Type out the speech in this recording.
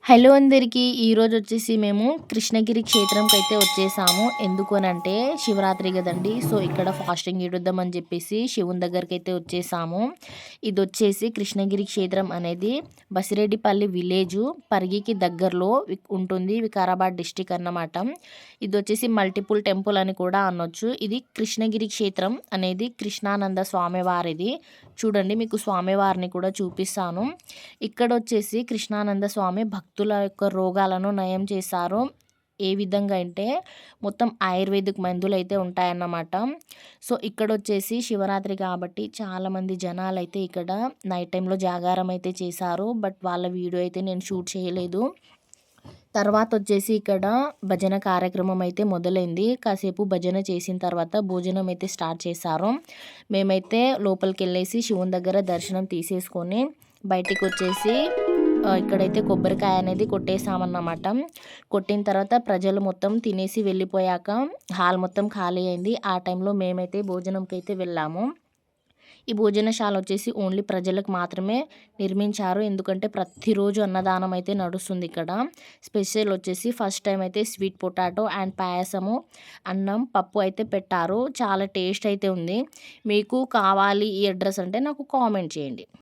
Hello అందరికీ ఈరోజు వచ్చేసి మేము కృష్ణగిరి క్షేత్రంకైతే వచ్చేసాము. ఎందుకు అనంటే శివరాత్రి కదండి. సో ఇక్కడ ఫాస్టింగ్ ఇడుద్దామని చెప్పేసి శివుని దగ్గరకైతే వచ్చేసాము. ఇది వచ్చేసి కృష్ణగిరి క్షేత్రం అనేది బసిరెడ్డిపల్లి విలేజు పరిగికి దగ్గరలో ఉంటుంది. వికారాబాద్ డిస్టిక్ అన్నమాట. ఇది వచ్చేసి మల్టిపుల్ టెంపుల్ అని కూడా అనొచ్చు. ఇది కృష్ణగిరి క్షేత్రం అనేది కృష్ణానంద స్వామి వారిది. చూడండి మీకు స్వామివారిని కూడా చూపిస్తాను. ఇక్కడ వచ్చేసి కృష్ణానంద స్వామి భక్తుల యొక్క రోగాలను నయం చేశారు. ఏ విధంగా అంటే మొత్తం ఆయుర్వేదిక్ మందులు అయితే ఉంటాయన్నమాట. సో ఇక్కడ వచ్చేసి శివరాత్రి కాబట్టి చాలామంది జనాలు అయితే ఇక్కడ నైట్ టైంలో జాగారం అయితే చేశారు. బట్ వాళ్ళ వీడియో అయితే నేను షూట్ చేయలేదు. తర్వాత వచ్చేసి ఇక్కడ భజన కార్యక్రమం అయితే మొదలైంది. కాసేపు భజన చేసిన తర్వాత భోజనం అయితే స్టార్ట్ చేశారు. మేమైతే లోపలికి వెళ్ళేసి శివుని దగ్గర దర్శనం తీసేసుకొని బయటికి వచ్చేసి ఇక్కడైతే కొబ్బరికాయ అనేది కొట్టేసామన్నమాట. కొట్టిన తర్వాత ప్రజలు మొత్తం తినేసి వెళ్ళిపోయాక హాల్ మొత్తం ఖాళీ అయింది. ఆ టైంలో మేమైతే భోజనంకి అయితే వెళ్ళాము. ఈ భోజనశాల వచ్చేసి ఓన్లీ ప్రజలకు మాత్రమే నిర్మించారు. ఎందుకంటే ప్రతిరోజు అన్నదానం అయితే నడుస్తుంది ఇక్కడ. స్పెషల్ వచ్చేసి ఫస్ట్ టైం అయితే స్వీట్ పొటాటో అండ్ పాయసము, అన్నం, పప్పు అయితే పెట్టారు. చాలా టేస్ట్ అయితే ఉంది. మీకు కావాలి ఈ అడ్రస్ అంటే నాకు కామెంట్ చేయండి.